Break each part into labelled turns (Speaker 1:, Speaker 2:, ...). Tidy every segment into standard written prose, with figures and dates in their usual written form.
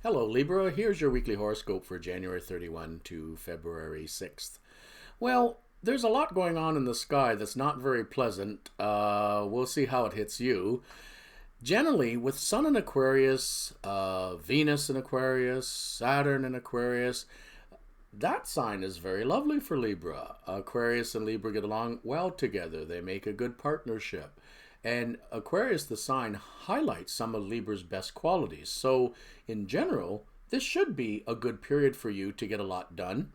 Speaker 1: Hello Libra, here's your weekly horoscope for January 31 to February 6th. Well, there's a lot going on in the sky that's not very pleasant. We'll see how it hits you. Generally, with Sun in Aquarius, Venus in Aquarius, Saturn in Aquarius, that sign is very lovely for Libra. Aquarius and Libra get along well together. They make a good partnership. And Aquarius, the sign, highlights some of Libra's best qualities. So, in general, this should be a good period for you to get a lot done.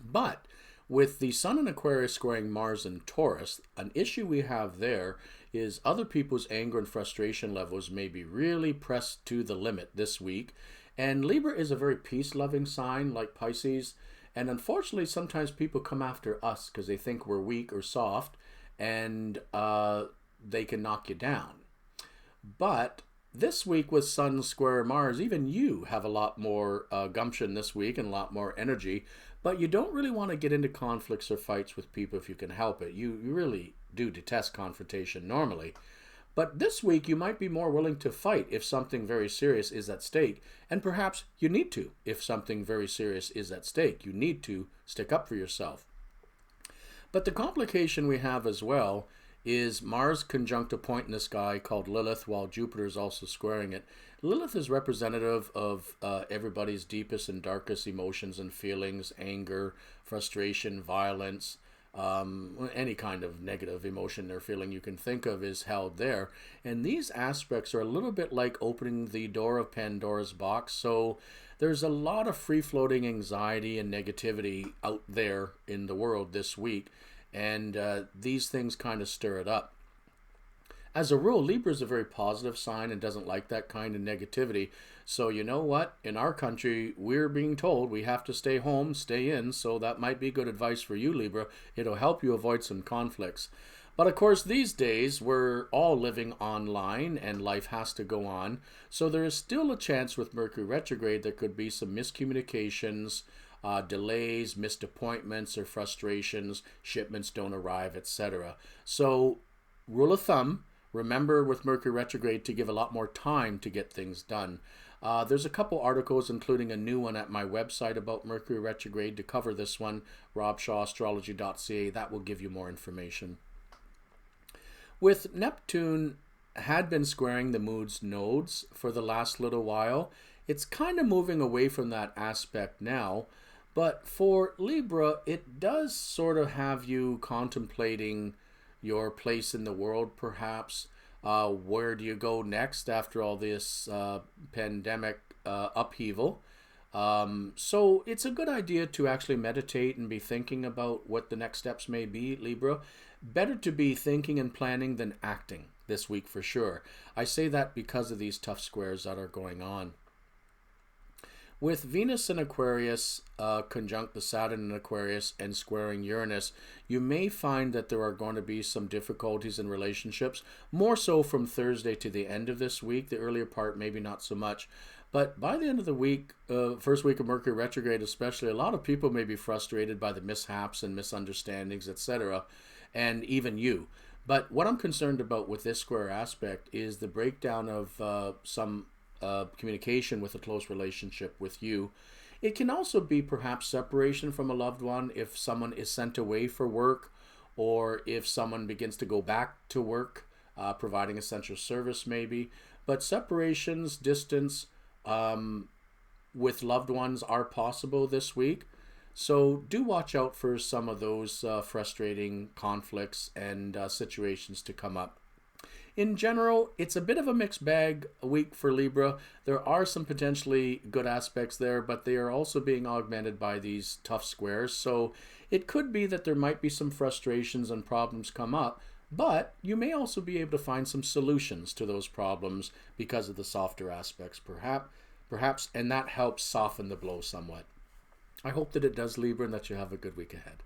Speaker 1: But with the Sun in Aquarius squaring Mars in Taurus, an issue we have there is other people's anger and frustration levels may be really pressed to the limit this week. And Libra is a very peace-loving sign like Pisces. And unfortunately, sometimes people come after us because they think we're weak or soft, and they can knock you down. But this week with Sun square Mars, even you have a lot more gumption this week and a lot more energy, but you don't really want to get into conflicts or fights with people if you can help it. You really do detest confrontation normally. But this week you might be more willing to fight if something very serious is at stake, and perhaps you need to if something very serious is at stake. You need to stick up for yourself. But the complication we have as well is Mars conjunct a point in the sky called Lilith, while Jupiter is also squaring it. Lilith is representative of everybody's deepest and darkest emotions and feelings: anger, frustration, violence, any kind of negative emotion or feeling you can think of is held there. And these aspects are a little bit like opening the door of Pandora's box. So there's a lot of free-floating anxiety and negativity out there in the world this week. And these things kind of stir it up. As a rule, Libra is a very positive sign and doesn't like that kind of negativity. So you know what? In our country, we're being told we have to stay home, stay in. So that might be good advice for you, Libra. It'll help you avoid some conflicts. But of course, these days, we're all living online and life has to go on. So there is still a chance with Mercury retrograde there could be some miscommunications, delays, missed appointments or frustrations, shipments don't arrive, etc. So, rule of thumb, remember with Mercury retrograde to give a lot more time to get things done. There's a couple articles, including a new one at my website about Mercury retrograde to cover this one, RobShawAstrology.ca. That will give you more information. With Neptune had been squaring the moon's nodes for the last little while, it's kind of moving away from that aspect now. But for Libra, it does sort of have you contemplating your place in the world, perhaps. Where do you go next after all this pandemic upheaval? So it's a good idea to actually meditate and be thinking about what the next steps may be, Libra. Better to be thinking and planning than acting this week for sure. I say that because of these tough squares that are going on. With Venus in Aquarius conjunct the Saturn in Aquarius and squaring Uranus, you may find that there are going to be some difficulties in relationships, more so from Thursday to the end of this week. The earlier part, maybe not so much. But by the end of the week, first week of Mercury retrograde especially, a lot of people may be frustrated by the mishaps and misunderstandings, etc., and even you. But what I'm concerned about with this square aspect is the breakdown of some communication with a close relationship with you. It can also be perhaps separation from a loved one if someone is sent away for work, or if someone begins to go back to work, providing essential service maybe. But separations, distance with loved ones are possible this week. So do watch out for some of those frustrating conflicts and situations to come up. In general, it's a bit of a mixed bag week for Libra. There are some potentially good aspects there, but they are also being augmented by these tough squares. So it could be that there might be some frustrations and problems come up, but you may also be able to find some solutions to those problems because of the softer aspects, perhaps, and that helps soften the blow somewhat. I hope that it does, Libra, and that you have a good week ahead.